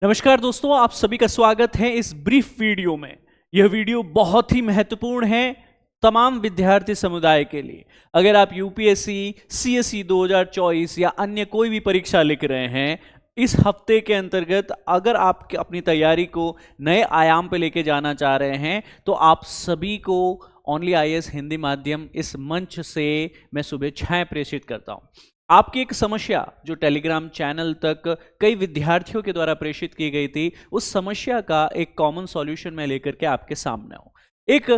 नमस्कार दोस्तों, आप सभी का स्वागत है इस ब्रीफ वीडियो में। यह वीडियो बहुत ही महत्वपूर्ण है तमाम विद्यार्थी समुदाय के लिए। अगर आप यूपीएससी, सीएसई 2024 या अन्य कोई भी परीक्षा लिख रहे हैं, इस हफ्ते के अंतर्गत अगर आप अपनी तैयारी को नए आयाम पे लेके जाना चाह रहे हैं, तो आप सभी को ओनली आईएएस हिंदी माध्यम इस मंच से मैं शुभेच्छाएं प्रेषित करता हूं। आपकी एक समस्या जो टेलीग्राम चैनल तक कई विद्यार्थियों के द्वारा प्रेषित की गई थी, उस समस्या का एक कॉमन सॉल्यूशन मैं लेकर के आपके सामने हूं। एक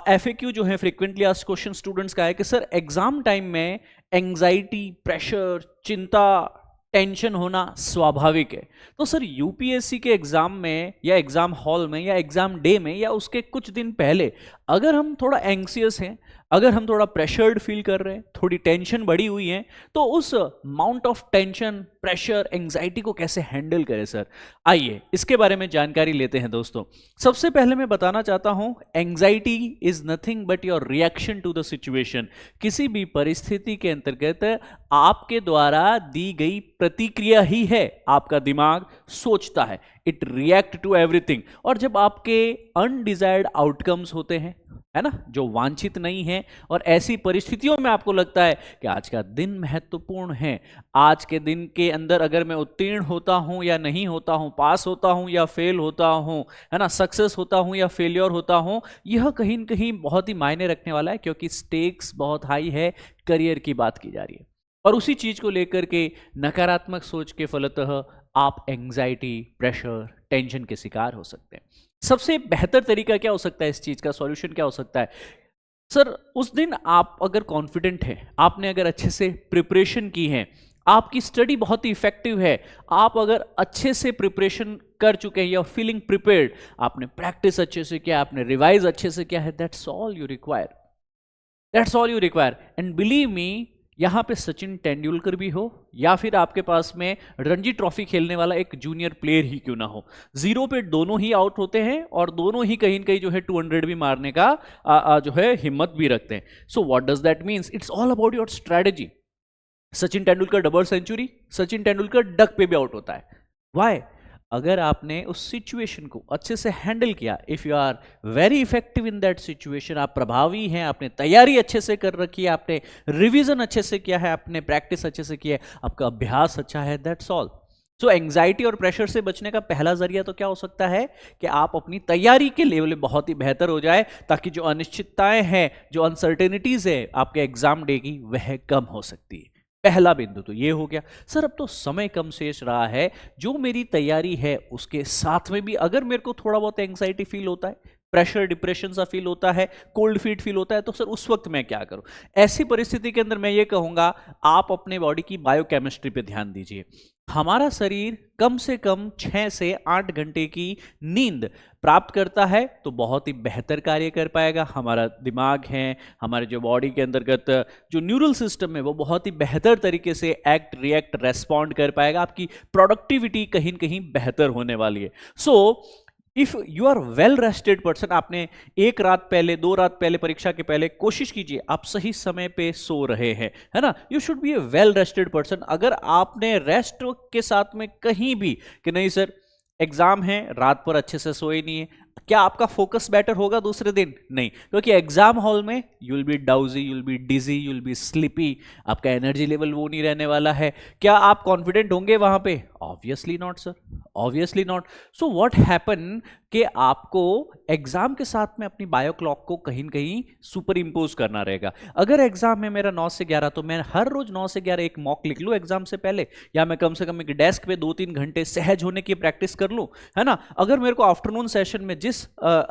एफएक्यू जो है, फ्रीक्वेंटली आस्क्ड क्वेश्चन स्टूडेंट्स का है कि सर एग्जाम टाइम में एंजाइटी, प्रेशर, चिंता, टेंशन होना स्वाभाविक है। तो सर यूपीएससी के एग्जाम में या एग्जाम हॉल में या एग्जाम डे में या उसके कुछ दिन पहले अगर हम थोड़ा एंग्सियस हैं, अगर हम थोड़ा प्रेशर्ड फील कर रहे हैं, थोड़ी टेंशन बढ़ी हुई है, तो उस mount of tension, pressure, anxiety को कैसे हैंडल करें सर? आइए इसके बारे में जानकारी लेते हैं दोस्तों। सबसे पहले मैं बताना चाहता हूं, anxiety is nothing but your reaction to the situation. किसी भी परिस्थिति के अंतर्गत आपके द्वारा दी गई प्रतिक्रिया ही है। आपका दिमाग सोचता है, इट रिएक्ट टू एवरीथिंग। और जब आपके अनडिजायर्ड आउटकम्स होते हैं, है ना, जो वांछित नहीं है, और ऐसी परिस्थितियों में आपको लगता है कि आज का दिन महत्वपूर्ण है, आज के दिन के अंदर अगर मैं उत्तीर्ण होता हूं या नहीं होता हूं, पास होता हूं या फेल होता हूं, है ना, सक्सेस होता हूं या फेलियर होता हूं, यह कहीं न कहीं बहुत ही मायने रखने वाला है, क्योंकि स्टेक्स बहुत हाई है, करियर की बात की जा रही है। और उसी चीज को लेकर के नकारात्मक सोच के फलतः आप एंग्जाइटी, प्रेशर, टेंशन के शिकार हो सकते हैं। सबसे बेहतर तरीका क्या हो सकता है, इस चीज का सॉल्यूशन क्या हो सकता है? सर उस दिन आप अगर कॉन्फिडेंट हैं, आपने अगर अच्छे से प्रिपरेशन की है, आपकी स्टडी बहुत ही इफेक्टिव है, आप अगर अच्छे से प्रिपरेशन कर चुके हैं, या फीलिंग प्रिपेयर्ड, आपने प्रैक्टिस अच्छे से किया, आपने रिवाइज अच्छे से किया है, that's all you require. That's all you require. And believe me, यहां पे सचिन तेंदुलकर भी हो या फिर आपके पास में रणजी ट्रॉफी खेलने वाला एक जूनियर प्लेयर ही क्यों ना हो, जीरो पे दोनों ही आउट होते हैं और दोनों ही कहीं न कहीं जो है 200 भी मारने का जो है हिम्मत भी रखते हैं। So what does that means? It's all about your strategy. Sachin Tendulkar double century, Sachin Tendulkar duck पे भी आउट होता है। वाई? अगर आपने उस सिचुएशन को अच्छे से हैंडल किया, if you are very effective in that situation, आप प्रभावी हैं, आपने तैयारी अच्छे से कर रखी है, आपने रिवीजन अच्छे से किया है, आपने प्रैक्टिस अच्छे से किया है, आपका अभ्यास अच्छा है, दैट्स ऑल। सो एंग्जाइटी और प्रेशर से बचने का पहला जरिया तो क्या हो सकता है कि आप अपनी तैयारी के लेवल में बहुत ही बेहतर हो जाए, ताकि जो अनिश्चितताएं हैं, जो अनसर्टेनिटीज है आपके एग्जाम डे की, वह कम हो सकती है। पहला बिंदु तो ये हो गया। सर अब तो समय कम शेष रहा है, जो मेरी तैयारी है उसके साथ में भी अगर मेरे को थोड़ा बहुत एंग्जाइटी फील होता है, प्रेशर, डिप्रेशन सा फील होता है, कोल्ड फीट फील होता है, तो सर उस वक्त मैं क्या करूं? ऐसी परिस्थिति के अंदर मैं ये कहूंगा, आप अपने बॉडी की बायोकेमिस्ट्री पे ध्यान दीजिए। हमारा शरीर कम से कम 6 से 8 घंटे की नींद प्राप्त करता है तो बहुत ही बेहतर कार्य कर पाएगा। हमारा दिमाग है, हमारे जो बॉडी के अंतर्गत जो न्यूरल सिस्टम है, वो बहुत ही बेहतर तरीके से एक्ट, रिएक्ट, रेस्पॉन्ड कर पाएगा। आपकी प्रोडक्टिविटी कहीं न कहीं बेहतर होने वाली है। So if you are well rested person, आपने एक रात पहले, 2 रात पहले, परीक्षा के पहले कोशिश कीजिए आप सही समय पे सो रहे हैं, है ना, you should be A well rested person. अगर आपने रेस्ट के साथ में कहीं भी कि नहीं सर एग्जाम है, रात पर अच्छे से सोए नहीं है, क्या आपका फोकस बेटर होगा दूसरे दिन? नहीं, क्योंकि एग्जाम हॉल में you will be drowsy, you will be dizzy, you will be sleepy, आपका एनर्जी लेवल वो नहीं रहने वाला है। क्या आप कॉन्फिडेंट होंगे वहां पे? Obviously not sir, obviously not. So what happen कि आपको एग्जाम के साथ में अपनी बायो क्लॉक को कहीं न कहीं सुपर इंपोज करना रहेगा। अगर एग्जाम है मेरा 9 से 11, तो मैं हर रोज 9 से 11 एक मॉक लिख लूँ एग्जाम से पहले, या मैं कम से कम एक डेस्क पे 2-3 घंटे सहज होने की प्रैक्टिस कर लूँ, है ना। अगर मेरे को आफ्टरनून सेशन में, जिस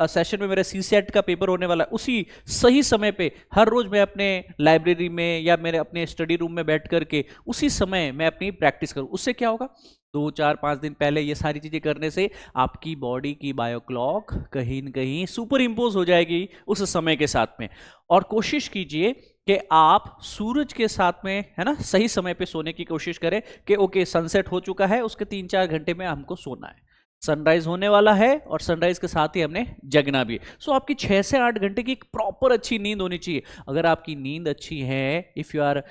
सेशन में मेरा सीसेट का पेपर होने वाला है, उसी सही समय पे हर रोज मैं अपने लाइब्रेरी में या मेरे अपने स्टडी रूम में बैठ करके उसी समय मैं अपनी प्रैक्टिस करूँ, उससे क्या होगा, 2-4-5 दिन पहले ये सारी चीजें करने से आपकी बॉडी की बायो क्लॉक कहीं न कहीं सुपर इंपोज हो जाएगी उस समय के साथ में। और कोशिश कीजिए कि आप सूरज के साथ में, है ना, सही समय पे सोने की कोशिश करें कि ओके सनसेट हो चुका है, उसके 3-4 घंटे में हमको सोना है। सनराइज होने वाला है और सनराइज के साथ ही हमने जगना भी है। सो आपकी 6 से 8 घंटे की एक प्रॉपर अच्छी नींद होनी चाहिए। अगर आपकी नींद अच्छी है, if you are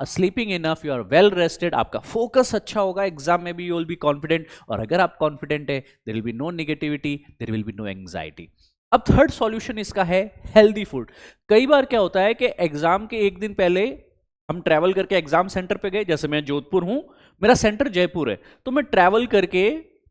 sleeping enough, you are well rested, आपका फोकस अच्छा होगा, एग्जाम में भी यू विल बी कॉन्फिडेंट, और अगर आप कॉन्फिडेंट है there will be no negativity, there will be no anxiety. अब थर्ड सॉल्यूशन इसका है हेल्दी फूड। कई बार क्या होता है कि एग्जाम के एक दिन पहले हम ट्रैवल करके एग्जाम सेंटर पे गए, जैसे मैं जोधपुर हूं, मेरा सेंटर जयपुर है, तो मैं ट्रैवल करके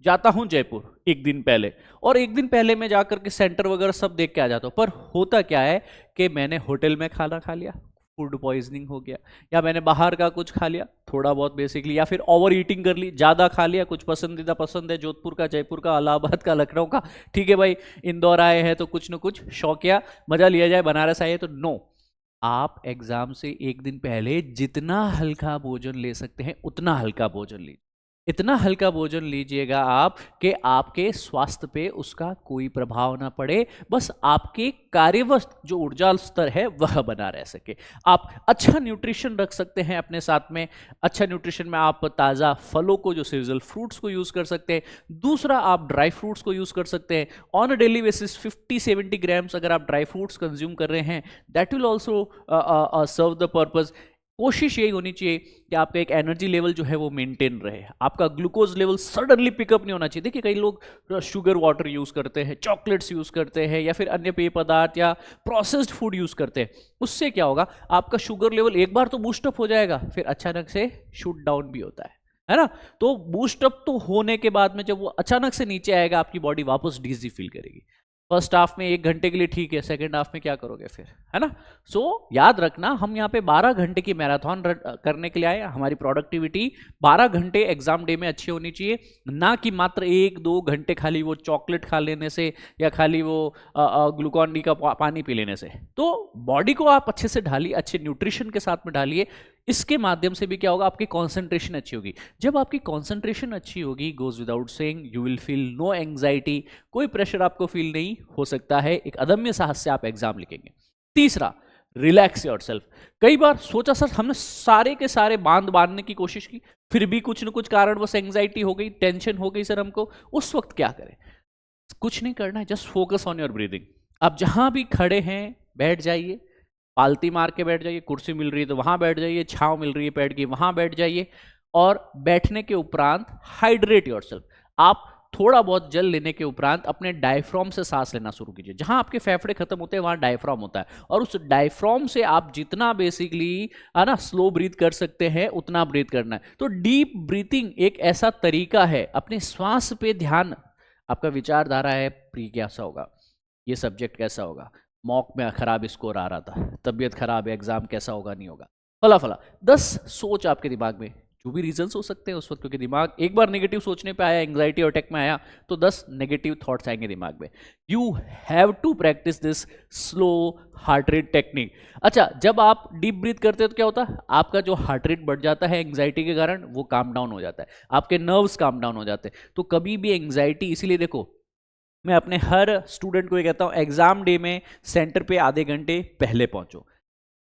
जाता हूं जयपुर एक दिन पहले, और एक दिन पहले मैं जाकर के सेंटर वगैरह सब देख के आ जाता हूं। पर होता क्या है कि मैंने होटल में खाना खा लिया, फूड पॉइजनिंग हो गया, या मैंने बाहर का कुछ खा लिया थोड़ा बहुत बेसिकली, या फिर ओवर ईटिंग कर ली, ज़्यादा खा लिया, कुछ पसंदीदा पसंद है जोधपुर का, जयपुर का, इलाहाबाद का, लखनऊ का, ठीक है भाई, इंदौर आए हैं तो कुछ न कुछ शौकिया मजा लिया जाए, बनारस आए तो नो। आप एग्जाम से एक दिन पहले जितना हल्का भोजन ले सकते हैं उतना हल्का भोजन लीजिए। इतना हल्का भोजन लीजिएगा आप कि आपके स्वास्थ्य पे उसका कोई प्रभाव ना पड़े, बस आपके कार्यवस्त जो ऊर्जा स्तर है वह बना रह सके। आप अच्छा न्यूट्रिशन रख सकते हैं अपने साथ में। अच्छा न्यूट्रिशन में आप ताज़ा फलों को, जो सीजनल फ्रूट्स को यूज़ कर सकते हैं। दूसरा, आप ड्राई फ्रूट्स को यूज़ कर सकते हैं on a daily basis. 50-70 grams अगर आप ड्राई फ्रूट्स कंज्यूम कर रहे हैं, that will also serve the purpose. कोशिश यही होनी चाहिए कि आपका एक एनर्जी लेवल जो है वो मेंटेन रहे, आपका ग्लूकोज लेवल सडनली पिकअप नहीं होना चाहिए। देखिए कई लोग शुगर वाटर यूज़ करते हैं, चॉकलेट्स यूज़ करते हैं, या फिर अन्य पेय पदार्थ या प्रोसेस्ड फूड यूज़ करते हैं। उससे क्या होगा, आपका शुगर लेवल एक बार तो बूस्टअप हो जाएगा, फिर अचानक से शूट डाउन भी होता है ना। तो बूस्टअप तो होने के बाद में जब वो अचानक से नीचे आएगा, आपकी बॉडी वापस डिजी फील करेगी। फर्स्ट हाफ में 1 घंटे के लिए ठीक है, सेकंड हाफ में क्या करोगे फिर, है ना। सो याद रखना, हम यहाँ पे 12 घंटे की मैराथन करने के लिए आए। हमारी प्रोडक्टिविटी 12 घंटे एग्जाम डे में अच्छी होनी चाहिए, ना कि मात्र 1-2 घंटे खाली वो चॉकलेट खा लेने से या खाली वो ग्लूकॉन डी का पानी पी लेने से। तो बॉडी को आप अच्छे से ढालिए, अच्छे न्यूट्रिशन के साथ में ढालिए। इसके माध्यम से भी क्या होगा, आपकी कंसंट्रेशन अच्छी होगी। जब आपकी कंसंट्रेशन अच्छी होगी, goes without saying, you will feel no anxiety, कोई प्रेशर आपको फील नहीं हो सकता है। एक अदम्य साहस से आप एग्जाम लिखेंगे। तीसरा, रिलैक्स योरसेल्फ। कई बार सोचा सर हमने सारे के सारे बांधने की कोशिश की, फिर भी कुछ न कुछ कारण बस एंग्जाइटी हो गई, टेंशन हो गई सर हमको। उस वक्त क्या करें? कुछ नहीं करना है, just focus on your breathing. आप जहां भी खड़े हैं बैठ जाइए, पालती मार के बैठ जाइए, कुर्सी मिल रही है तो वहां बैठ जाइए, छांव मिल रही है पेड़ की वहां बैठ जाइए, और बैठने के उपरांत हाइड्रेट योरसेल्फ। आप थोड़ा बहुत जल लेने के उपरांत अपने डायफ्राम से सांस लेना शुरू कीजिए। जहां आपके फेफड़े खत्म होते हैं वहां डायफ्राम होता है, और उस डायफ्राम से आप जितना बेसिकली है ना स्लो ब्रीथ कर सकते हैं उतना ब्रीथ करना है। तो डीप ब्रीथिंग एक ऐसा तरीका है, अपने श्वास पे ध्यान। आपका विचारधारा है, प्री कैसा होगा, ये सब्जेक्ट कैसा होगा, मॉक में खराब स्कोर आ रहा था, तबीयत खराब है, एग्जाम कैसा होगा नहीं होगा, फला फला 10 सोच आपके दिमाग में, जो भी रीजंस हो सकते हैं उस वक्त, क्योंकि दिमाग एक बार नेगेटिव सोचने पे आया, एंग्जाइटी अटैक में आया, तो 10 नेगेटिव थॉट्स आएंगे दिमाग में। You have to practise this slow heart rate technique. अच्छा, जब आप डीप ब्रीथ करते हो तो क्या होता है, आपका जो हार्ट रेट बढ़ जाता है एंग्जाइटी के कारण, वो काम डाउन हो जाता है, आपके नर्व्स काम डाउन हो जाते हैं। तो कभी भी एंग्जाइटी, इसीलिए देखो मैं अपने हर स्टूडेंट को ये कहता हूँ, एग्जाम डे में सेंटर पे आधे घंटे पहले पहुंचो।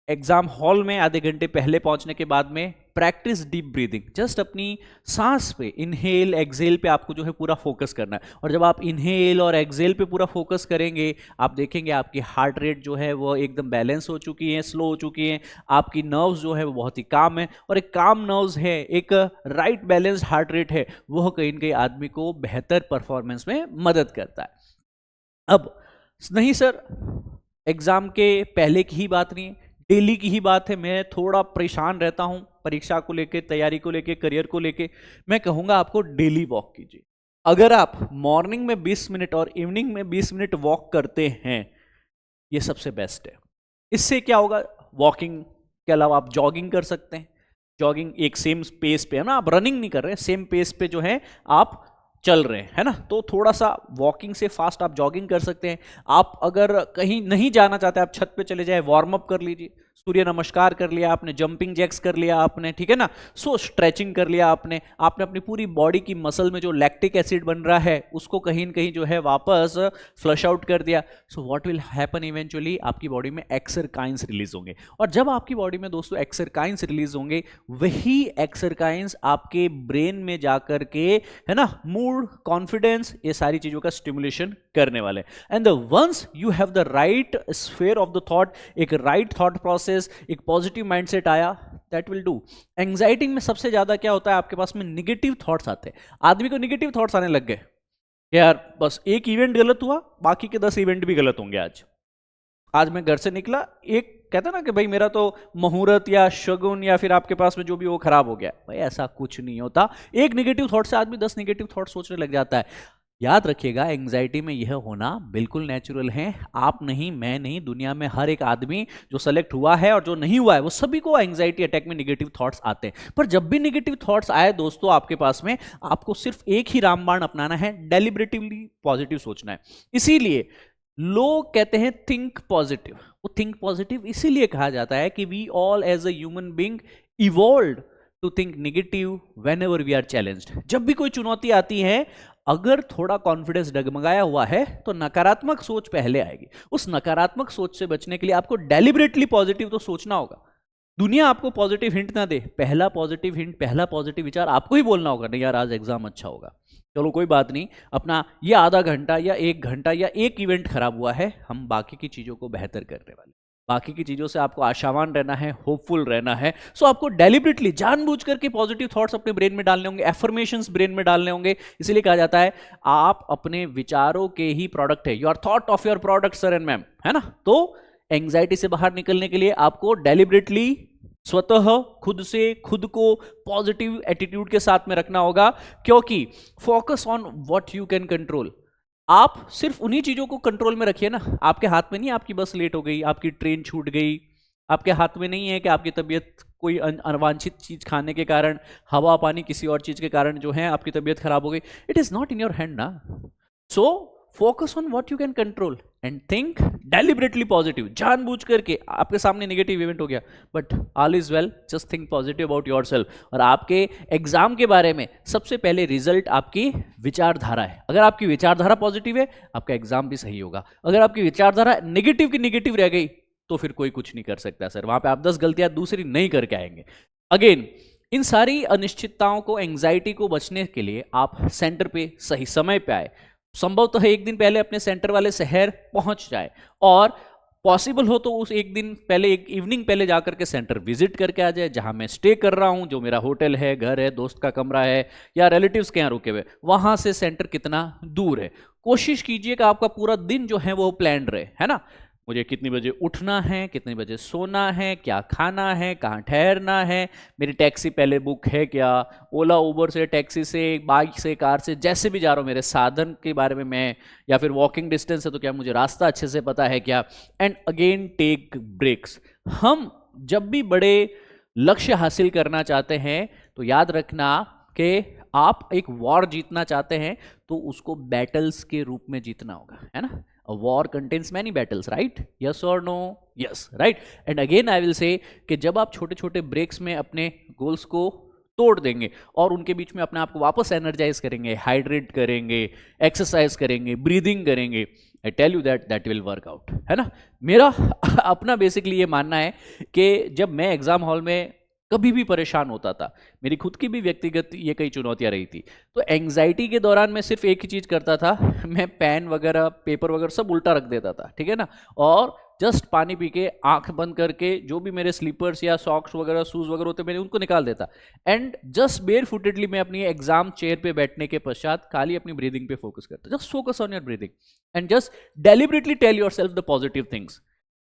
एग्जाम हॉल में आधे घंटे पहले पहुंचने के बाद में प्रैक्टिस डीप ब्रीदिंग। जस्ट अपनी सांस पे, इनहेल एक्सेल पे आपको जो है पूरा फोकस करना है। और जब आप इनहेल और एक्सेल पे पूरा फोकस करेंगे, आप देखेंगे आपकी हार्ट रेट जो है वो एकदम बैलेंस हो चुकी है, स्लो हो चुकी है, आपकी नर्व्स जो है वो बहुत ही काम है, और एक काम नर्व्स है, एक राइट बैलेंस हार्ट रेट है, वह कहीं न कहीं आदमी को बेहतर परफॉर्मेंस में मदद करता है। अब नहीं सर, एग्जाम के पहले की ही बात नहीं है, डेली की ही बात है। मैं थोड़ा परेशान रहता हूं परीक्षा को लेके, तैयारी को लेके, करियर को लेके। मैं कहूंगा आपको डेली वॉक कीजिए। अगर आप मॉर्निंग में 20 मिनट और इवनिंग में 20 मिनट वॉक करते हैं, ये सबसे बेस्ट है। इससे क्या होगा, वॉकिंग के अलावा आप जॉगिंग कर सकते हैं। जॉगिंग एक सेम पेस पे है ना, आप रनिंग नहीं कर रहे हैं, सेम पेस पे जो है आप चल रहे हैं, है ना। तो थोड़ा सा वॉकिंग से फास्ट आप जॉगिंग कर सकते हैं। आप अगर कहीं नहीं जाना चाहते, आप छत पे चले जाए, वार्म अप कर लीजिए। सूर्य नमस्कार कर लिया आपने, जंपिंग जैक्स कर लिया आपने, ठीक है ना, सो स्ट्रेचिंग कर लिया आपने अपनी पूरी बॉडी की मसल में जो लैक्टिक एसिड बन रहा है उसको कहीं न कहीं जो है वापस फ्लश आउट कर दिया। So what will happen eventually, आपकी बॉडी में एक्सरकाइंस रिलीज होंगे, और जब आपकी बॉडी में दोस्तों एक्सरकाइंस रिलीज होंगे, वही एक्सरकाइंस आपके ब्रेन में जाकर के, है ना, मूड, कॉन्फिडेंस, ये सारी चीजों का स्टिमुलेशन करने वाले। And once you have the right sphere of the thought, एक राइट थॉट प्रोसेस, एक पॉजिटिव माइंडसेट आया, दैट विल डू। एंग्जाइटी में सबसे ज्यादा क्या होता है, आपके पास में निगेटिव थॉट्स आते हैं, आदमी को निगेटिव थॉट्स आने लग गए, यार बस एक इवेंट गलत हुआ, बाकी के 10 इवेंट भी गलत होंगे आज मैं घर से निकला, एक कहता ना कि भाई मेरा तो मुहूर्त या शगुन या फिर आपके पास में जो भी वो खराब हो गया, भाई ऐसा कुछ नहीं होता। एक नेगेटिव थॉट से आदमी 10 नेगेटिव थॉट सोचने लग जाता है। याद रखिएगा, एंग्जाइटी में यह होना बिल्कुल नेचुरल है, आप नहीं, मैं नहीं, दुनिया में हर एक आदमी जो सेलेक्ट हुआ है और जो नहीं हुआ है, वो सभी को एंग्जाइटी अटैक में नेगेटिव थॉट्स आते हैं। पर जब भी नेगेटिव थॉट्स आए दोस्तों आपके पास में, आपको सिर्फ एक ही रामबाण अपनाना है, डेलिबरेटिवली पॉजिटिव सोचना है। इसीलिए लोग कहते हैं थिंक पॉजिटिव, वो थिंक पॉजिटिव इसीलिए कहा जाता है कि we all as a human being evolved to think negative whenever we are challenged. जब भी कोई चुनौती आती है, अगर थोड़ा कॉन्फिडेंस डगमगाया हुआ है तो नकारात्मक सोच पहले आएगी। उस नकारात्मक सोच से बचने के लिए आपको डेलिबरेटली पॉजिटिव तो सोचना होगा। दुनिया आपको पॉजिटिव हिंट ना दे, पहला पॉजिटिव हिंट, पहला पॉजिटिव विचार आपको ही बोलना होगा, नहीं यार आज एग्जाम अच्छा होगा, चलो कोई बात नहीं, अपना ये आधा घंटा या 1 घंटा या एक इवेंट खराब हुआ है, हम बाकी की चीजों को बेहतर करने वाले, बाकी की चीजों से आपको आशावान रहना है, होपफुल रहना है। सो आपको डेलिबरेटली जानबूझ करके पॉजिटिव थॉट्स अपने ब्रेन में डालने होंगे, एफर्मेशंस ब्रेन में डालने होंगे। इसीलिए कहा जाता है आप अपने विचारों के ही प्रोडक्ट है, you are thought of your product sir and ma'am, है ना। तो एंग्जाइटी से बाहर निकलने के लिए आपको डेलिबरेटली स्वतः खुद से खुद को पॉजिटिव एटीट्यूड के साथ में रखना होगा, क्योंकि focus on what you can control. आप सिर्फ उन्हीं चीजों को कंट्रोल में रखिए ना, आपके हाथ में नहीं, आपकी बस लेट हो गई, आपकी ट्रेन छूट गई, आपके हाथ में नहीं है कि आपकी तबीयत कोई अवांछित चीज खाने के कारण, हवा पानी किसी और चीज के कारण जो है आपकी तबीयत खराब हो गई। It is not in your hand ना। So focus on what you can control and think deliberately positive. जानबूझ करके आपके सामने नेगेटिव इवेंट हो गया, but all is well, just think positive about yourself. और आपके एग्जाम के बारे में सबसे पहले रिजल्ट आपकी विचारधारा है। अगर आपकी विचारधारा पॉजिटिव है, आपका एग्जाम भी सही होगा। अगर आपकी विचारधारा नेगेटिव की नेगेटिव रह गई तो फिर कोई कुछ नहीं कर सकता सर, वहां पे आप 10 गलतियां दूसरी नहीं करके आएंगे। अगेन, इन सारी अनिश्चितताओं को, एंग्जाइटी को बचने के लिए आप सेंटर पे सही समय पे आए, संभवतः एक दिन पहले अपने सेंटर वाले शहर पहुंच जाए, और पॉसिबल हो तो उस एक दिन पहले, एक इवनिंग पहले जाकर के सेंटर विजिट करके आ जाए, जहां मैं स्टे कर रहा हूं, जो मेरा होटल है, घर है, दोस्त का कमरा है या रिलेटिव्स के यहाँ रुके हुए, वहां से सेंटर कितना दूर है। कोशिश कीजिए कि आपका पूरा दिन जो है वो प्लान रहे, है ना। मुझे कितनी बजे उठना है, कितने बजे सोना है, क्या खाना है, कहाँ ठहरना है, मेरी टैक्सी पहले बुक है क्या, ओला उबर से, टैक्सी से, बाइक से, कार से, जैसे भी जा रहा हूँ मेरे साधन के बारे में मैं, या फिर वॉकिंग डिस्टेंस है तो क्या मुझे रास्ता अच्छे से पता है क्या। And again take breaks. हम जब भी बड़े लक्ष्य हासिल करना चाहते हैं तो याद रखना कि आप एक वॉर जीतना चाहते हैं तो उसको बैटल्स के रूप में जीतना होगा, है ना। A war contains many battles, right? Yes or no? Yes, right? And again I will say कि जब आप छोटे छोटे ब्रेक्स में अपने गोल्स को तोड़ देंगे और उनके बीच में अपने आप को वापस एनर्जाइज करेंगे, हाइड्रेट करेंगे, एक्सरसाइज करेंगे, ब्रीदिंग करेंगे, I tell you that will work out, है ना। मेरा अपना बेसिकली ये मानना है कि जब मैं एग्जाम हॉल में कभी भी परेशान होता था, मेरी खुद की भी व्यक्तिगत ये कई चुनौतियां रही थी, तो एंग्जाइटी के दौरान मैं सिर्फ एक ही चीज करता था, मैं पेन वगैरह, पेपर वगैरह सब उल्टा रख देता था, ठीक है ना, और जस्ट पानी पी के आंख बंद करके जो भी मेरे स्लीपर्स या सॉक्स वगैरह, शूज वगैरह होते मैंने उनको निकाल देता, एंड जस्ट बेयर फुटेडली मैं अपनी एग्जाम चेयर पे बैठने के पश्चात खाली अपनी ब्रीदिंग पे फोकस करता। Just focus on your breathing and just deliberately tell yourself the positive things,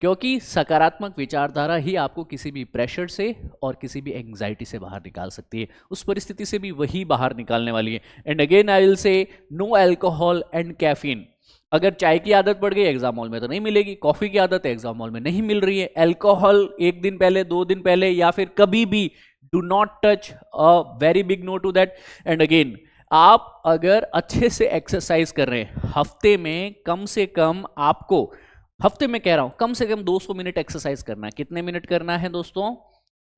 क्योंकि सकारात्मक विचारधारा ही आपको किसी भी प्रेशर से और किसी भी एंग्जाइटी से बाहर निकाल सकती है, उस परिस्थिति से भी वही बाहर निकालने वाली है। And again I will say no alcohol and caffeine. अगर चाय की आदत पड़ गई एग्जाम हॉल में तो नहीं मिलेगी, कॉफी की आदत एग्जाम हॉल में नहीं मिल रही है, अल्कोहल एक दिन पहले, 2 दिन पहले, या फिर कभी भी do not touch, a very big no to that. And again, आप अगर अच्छे से एक्सरसाइज कर रहे हैं, हफ्ते में कम से कम आपको हफ्ते में कह रहा हूं कम से कम 200 मिनट एक्सरसाइज करना है। कितने मिनट करना है दोस्तों?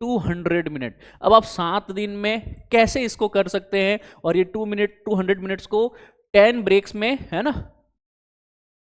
200 मिनट। अब आप 7 दिन में कैसे इसको कर सकते हैं? और ये 200 मिनट्स को 10 ब्रेक्स में, है ना,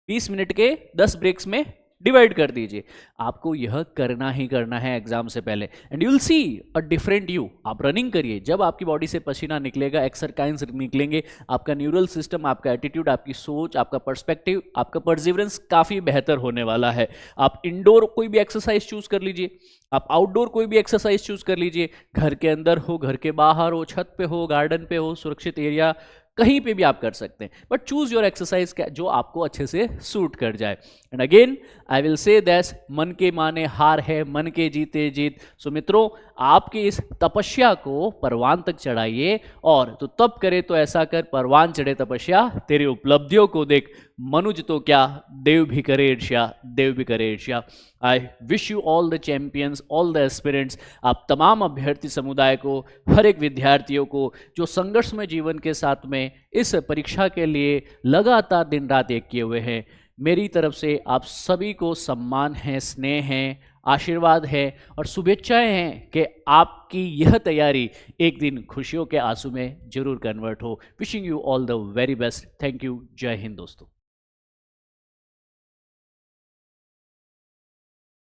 20 मिनट के 10 ब्रेक्स में डिवाइड कर दीजिए। आपको यह करना ही करना है एग्जाम से पहले, and you will see a different you. आप रनिंग करिए, जब आपकी बॉडी से पसीना निकलेगा, एक्सरसाइज निकलेंगे, आपका न्यूरल सिस्टम, आपका एटीट्यूड, आपकी सोच, आपका पर्सपेक्टिव, आपका परसिवरेंस काफ़ी बेहतर होने वाला है। आप इंडोर कोई भी एक्सरसाइज चूज कर लीजिए, आप आउटडोर कोई भी एक्सरसाइज चूज कर लीजिए, घर के अंदर हो, घर के बाहर हो, छत पे हो, गार्डन पे हो, सुरक्षित एरिया, कहीं पे भी आप कर सकते हैं, बट चूज योर एक्सरसाइज जो आपको अच्छे से सूट कर जाए। And again I will say that मन के माने हार है, मन के जीते जीत। सो मित्रों, आपकी इस तपस्या को परवान तक चढ़ाइए, और तो तब करे तो ऐसा कर, परवान चढ़े तपस्या तेरी उपलब्धियों को देख, मनुज तो क्या देव भी करे ईर्ष्या, देव भी करे ईर्ष्या। I wish you all the champions, all the aspirants, आप तमाम अभ्यर्थी समुदाय को, हर एक विद्यार्थियों को जो संघर्षमय जीवन के साथ में इस परीक्षा के लिए लगातार दिन रात एक किए हुए हैं, मेरी तरफ से आप सभी को सम्मान है, स्नेह है, आशीर्वाद है और शुभेच्छाएं हैं कि आपकी यह तैयारी एक दिन खुशियों के आंसू में जरूर कन्वर्ट हो। Wishing you all the very best. Thank you. जय हिंद दोस्तों।